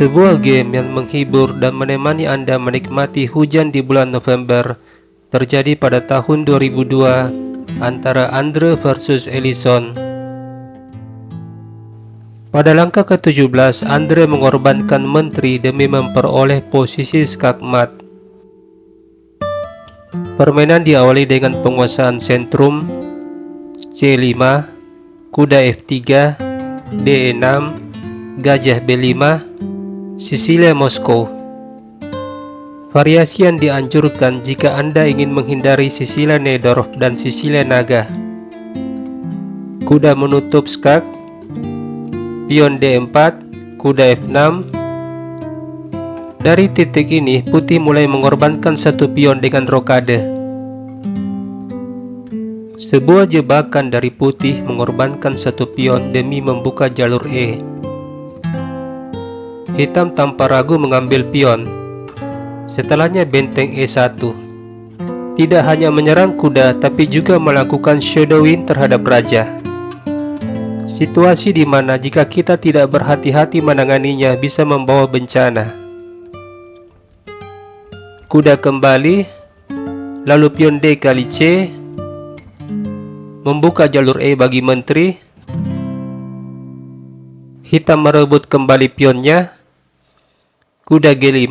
Sebuah game yang menghibur dan menemani Anda menikmati hujan di bulan November terjadi pada tahun 2002 antara Andre versus Ellison. Pada langkah ke-17, Andre mengorbankan menteri demi memperoleh posisi skakmat. Permainan diawali dengan penguasaan sentrum, C5, kuda F3, D6, gajah B5, Sisilia Moskow. Variasi yang dianjurkan jika Anda ingin menghindari Sisilia Nedorf dan Sisilia Naga. Kuda menutup skak, pion D4, kuda F6. Dari titik ini, putih mulai mengorbankan satu pion dengan rokade. Sebuah jebakan dari putih mengorbankan satu pion demi membuka jalur E. Hitam tanpa ragu mengambil pion. Setelahnya benteng E1. Tidak hanya menyerang kuda, tapi juga melakukan shadowing terhadap raja. Situasi di mana jika kita tidak berhati-hati menanganinya bisa membawa bencana. Kuda kembali, lalu pion D kali C, membuka jalur E bagi menteri. Hitam merebut kembali pionnya. Kuda G5,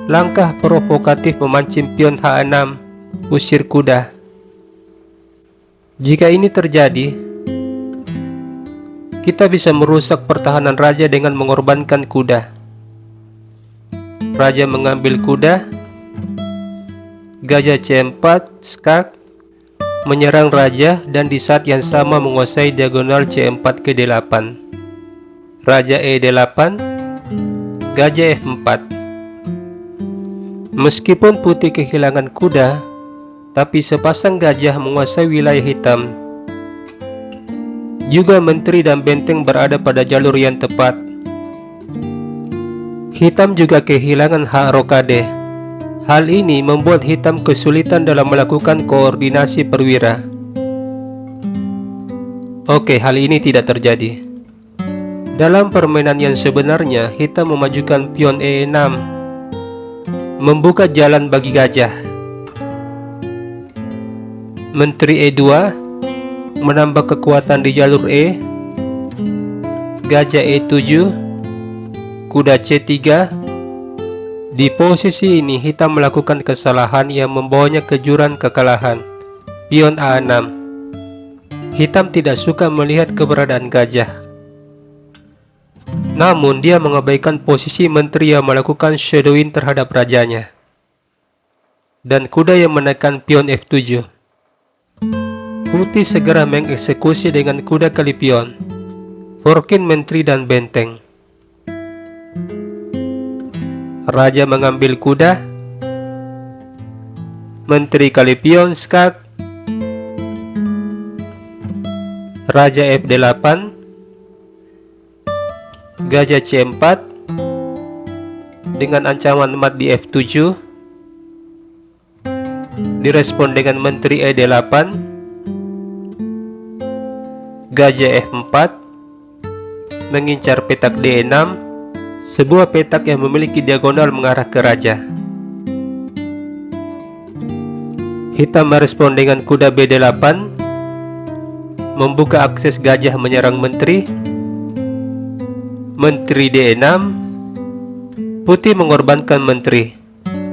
langkah provokatif memancing pion H6, usir kuda. Jika ini terjadi, kita bisa merusak pertahanan raja dengan mengorbankan kuda. Raja mengambil kuda, gajah C4, skak, menyerang raja dan di saat yang sama menguasai diagonal C4 ke D8. Raja E8, gajah F4. Meskipun putih kehilangan kuda, tapi sepasang gajah menguasai wilayah hitam. Juga menteri dan benteng berada pada jalur yang tepat. Hitam juga kehilangan hak rokade. Hal ini membuat hitam kesulitan dalam melakukan koordinasi perwira. Oke, hal ini tidak terjadi. Dalam permainan yang sebenarnya, hitam memajukan pion E6, membuka jalan bagi gajah. Menteri E2 menambah kekuatan di jalur E. Gajah E7, kuda C3. Di posisi ini hitam melakukan kesalahan yang membawanya ke jurang kekalahan. Pion A6. Hitam tidak suka melihat keberadaan gajah. Namun dia mengabaikan posisi menteri yang melakukan shadowing terhadap rajanya. Dan kuda yang menekan pion F7. Putih segera mengeksekusi dengan kuda kali pion. Forkin menteri dan benteng. Raja mengambil kuda. Menteri kali pion skak. Raja F8. Gajah C4 dengan ancaman mat di F7. Direspon dengan menteri E8. Gajah F4 mengincar petak D6, sebuah petak yang memiliki diagonal mengarah ke raja. Hitam merespon dengan kuda B8, membuka akses gajah menyerang menteri. Menteri D6, putih mengorbankan menteri,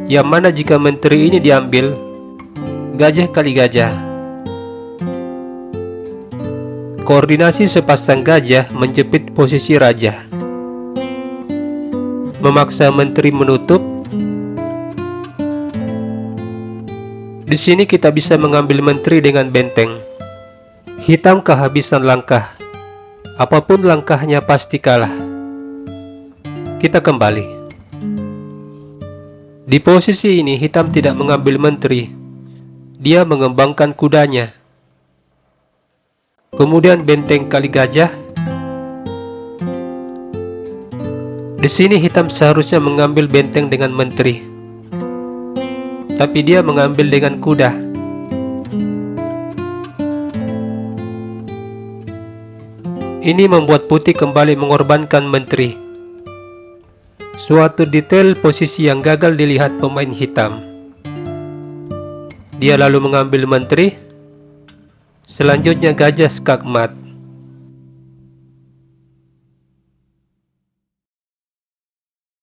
yang mana jika menteri ini diambil, gajah kali gajah. Koordinasi sepasang gajah menjepit posisi raja, memaksa menteri menutup. Di sini kita bisa mengambil menteri dengan benteng. Hitam kehabisan langkah. Apapun langkahnya pasti kalah. Kita kembali. Di posisi ini hitam tidak mengambil menteri. Dia mengembangkan kudanya. Kemudian benteng kali gajah. Di sini hitam seharusnya mengambil benteng dengan menteri. Tapi dia mengambil dengan kuda. Ini membuat putih kembali mengorbankan menteri. Suatu detail posisi yang gagal dilihat pemain hitam. Dia lalu mengambil menteri. Selanjutnya gajah skakmat.